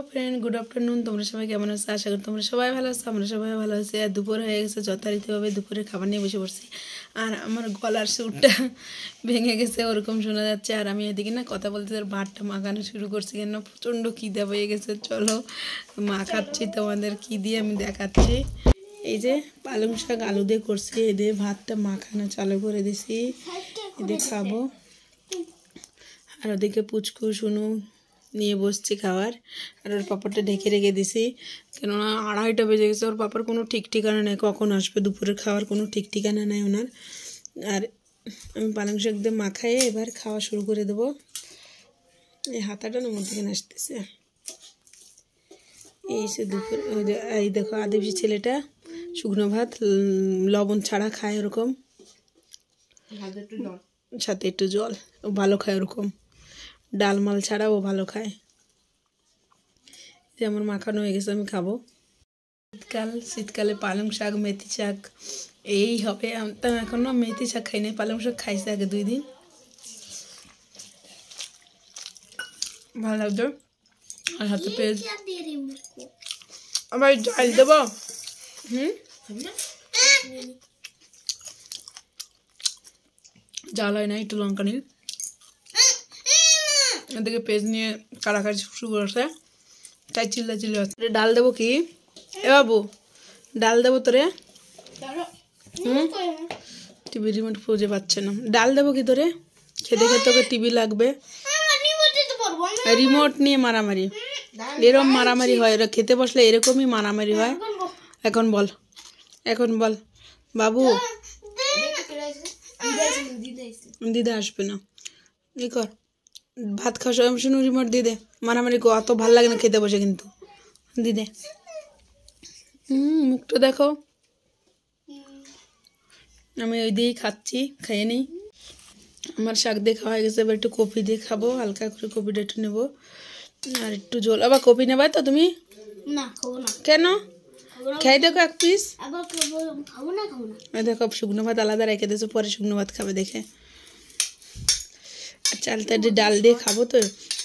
Friend good afternoon. তোমরা সবাই কেমন আছো? আশা করি তোমরা সবাই ভালো আছো। আমরা সবাই ভালো আছি। আর দুপুর হয়ে গেছে, যথারীতিভাবে দুপুরে খাবার নিয়ে বসে পড়ছি। আর আমার গলার সুরটা ভেঙে গেছে, ওরকম শোনা যাচ্ছে। আর আমি এদিকে না কথা বলতে ভাতটা মাখানো শুরু করছি, কেন প্রচণ্ড খিদে পেয়ে গেছে। চলো মাখাচ্ছি, তোমাদের কী দিয়ে আমি দেখাচ্ছি। এই যে পালং শাক আলু দিয়ে করছি, এদের ভাতটা মাখানো চালু করে দিছি, এদের খাবো। আর ওদিকে পুচকু শুনু নিয়ে বসছি খাওয়ার। আর ওর পাপারটা ঢেকে রেখে দিছি, কেননা 2:30টা বেজে গেছে। ওর পাপার কোনো ঠিক ঠিকানা নেই, কখন আসবে দুপুরের খাওয়ার কোনো ঠিক ঠিকানা নেই ওনার। আর আমি পালং শাক দিয়ে মাখাইয়ে এবার খাওয়া শুরু করে দেবো। এই হাতাটা না মধ্যে আসতেছে। এই সে দুপুর, এই দেখো আদিবাসী ছেলেটা শুকনো ভাত লবণ ছাড়া খায়, ওরকম সাথে একটু জল, ও ভালো খায় ওরকম। ডাল মাল ছাড়া ও ভালো খায়। যে আমার মাখানো হয়ে গেছে, আমি খাবো। শীতকালে পালং শাক মেথি শাক এই হবে। তা এখনো মেথি শাক খাই নাই, পালং শাক খাইছে আগে 2 দিন, ভালো লাগতো। আর হাতে পেঁয়াজ আবার ডাল দেবো। জাল হয় না, একটু লঙ্কা নিই। এদিকে পেঁয়াজ নিয়ে কাটাকাটি শুরু করেছে, তাই চিল্লা হচ্ছে। ডাল দেবো কি এ বাবু? ডাল দেবো তোরে? টিভি রিমোট খুঁজে পাচ্ছে না। ডাল দেবো কি তোরে? খেতে খেতে ওকে টিভি লাগবে। রিমোট নিয়ে মারামারি, এরকম মারামারি হয়। ওরা খেতে বসলে এরকমই মারামারি হয়। এখন বল, এখন বল বাবু। দিদা আসবে না, ই কর ভাত খাওয়ার সময় শুনু রিমোট দিদে। মারামারি অত ভাল লাগে না খেতে বসে, কিন্তু দিদে। মুখটা দেখো। আমি ওই দিয়েই খাচ্ছি, খেয়ে নিই। আমার শাক দিয়ে খাওয়া হয়ে গেছে, এবার একটু কপি দিয়ে খাবো। হালকা করে কপিটা একটু নেবো, আর একটু ঝোল। আবার কপি নেবা তো তুমি? না খাবো না। কেন? খেয়ে দেখো এক পিস। খাবো না। দেখো শুকনো ভাত আলাদা রেখে দিয়েছো, পরে শুকনো ভাত খাবে দেখে। চালটা ডাল দিয়ে খাবো তো,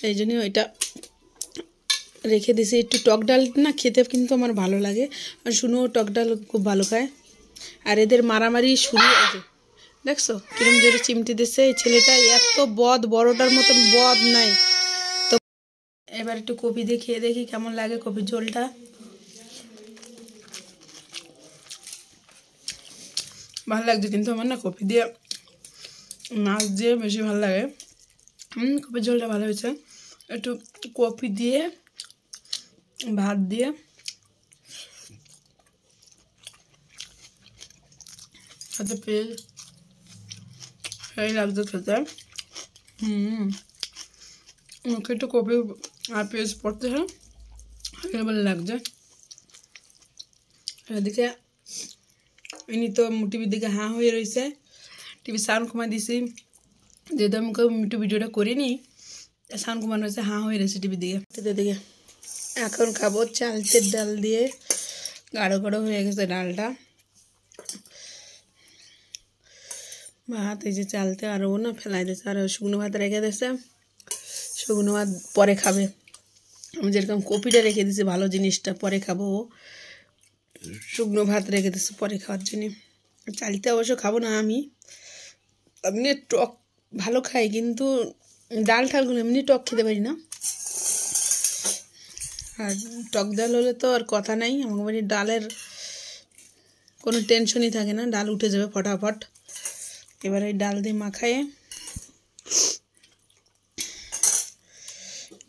এই জন্যই ওইটা রেখে দিয়েছি। একটু টক ডাল না খেতে কিন্তু আমার ভালো লাগে, আর শুনুও টক ডাল খুব ভালো খায়। আর এদের মারামারি শুরু আছে, দেখছো কিরম জোরে চিমটি দিচ্ছে। এই ছেলেটা এত বদ, বড়টার মতন বদ নাই তো। এবার একটু কপি দিয়ে খেয়ে দেখি কেমন লাগে কপির ঝোলটা। ভালো লাগছে, কিন্তু আমার না কপি দিয়ে মাছ দিয়ে বেশি ভালো লাগে। কপির ঝোলটা ভালো হয়েছে। একটু কপি দিয়ে ভাত দিয়ে সাথে পেঁয়াজ, সেই লাগছে খেতে। মুখে একটু কপি আর পেঁয়াজ পড়তে হয়, ভালো লাগছে। এদিকে ইনি তো টিভির দিকে হাঁ হয়ে রয়েছে, টিভি সাউন্ড কমাই দিছি। যেহেতু আমি একটু ভিডিওটা করিনি, সাউন্ড কমানো হয়েছে, হাঁ হয়ে রয়েছে টিভির দিকে। দিকে এখন খাবো চালতের ডাল দিয়ে। গাঢ় গাঢ় হয়ে গেছে ডালটা। ভাত এই যে চালতে, আর ও না ফেলাই দিয়েছে, আর শুকনো ভাত রেখে দিয়েছে। শুকনো ভাত পরে খাবে। আমি যেরকম কপিটা রেখে দিয়েছি ভালো জিনিসটা পরে খাবো, ও শুকনো ভাত রেখে দিয়েছে পরে খাওয়ার জন্যে। চালতে অবশ্য খাবো না আমি, এমনি টক ভালো খাই, কিন্তু ডাল ঠালগুলো এমনি টক খেতে পারি না। আর টক ডাল হলে তো আর কথা নাই, আমার বাড়ির ডালের কোনো টেনশনই থাকে না, ডাল উঠে যাবে ফটাফট। এবার এই ডাল দিয়ে মাখায়ে,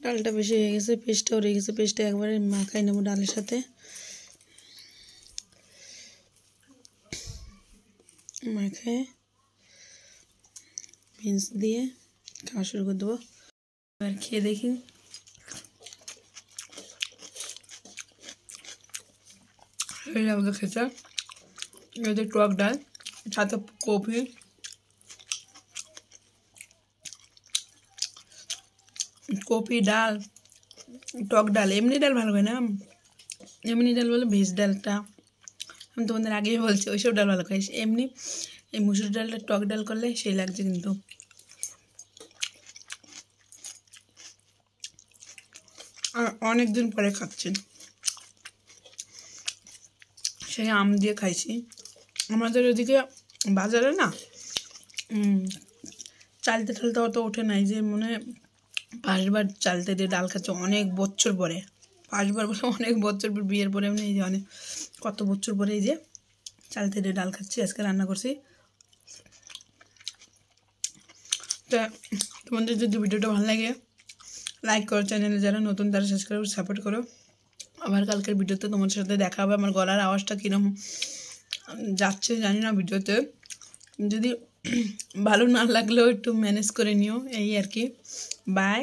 ডালটা বেশি হয়ে গেছে, পেস্টটাও রয়ে গেছে, পেস্টটা একবারে মাখাই নেবো ডালের সাথে। মাখায় বিনস দিয়ে খাওয়া শুরু করে দেবো। এবার খেয়ে দেখি। এই আমাদের খেতে এদের টক ডাল সাথে কপি, কপি ডাল, টক ডাল। এমনি ডাল ভালো হয় না, এমনি ডাল বলে ভেজ ডালটা আমি তোমাদের আগেই বলছি, ওইসব ডাল ভালো খাই। এমনি এই মুসুর ডালটা টক ডাল করলে সেই লাগছে। কিন্তু আর অনেক দিন পরে খাচ্ছি, সেই আম দিয়ে খাইছি। আমাদের ওদিকে বাজারে না চালতে টালতে অত ওঠে নাই, যে মনে হয় 5 বার চালতে দিয়ে ডাল খাচ্ছে অনেক বছর পরে। 5 বার বলে অনেক বছর পর, বিয়ের পরে এই যে অনেক কত বছর পরে এই যে চালতে দিয়ে ডাল খাচ্ছি, আজকে রান্না করছি। তো তোমাদের যদি ভিডিওটা ভালো লাগে লাইক করো, চ্যানেলে যারা নতুন তারা সাবস্ক্রাইব করে সাপোর্ট করো। আবার কালকের ভিডিওতে তোমাদের সাথে দেখা হবে। আমার গলার আওয়াজটা কীরকম যাচ্ছে জানি না ভিডিওতে, যদি ভালো না লাগলেও একটু ম্যানেজ করে নিও, এই আর কি। বাই।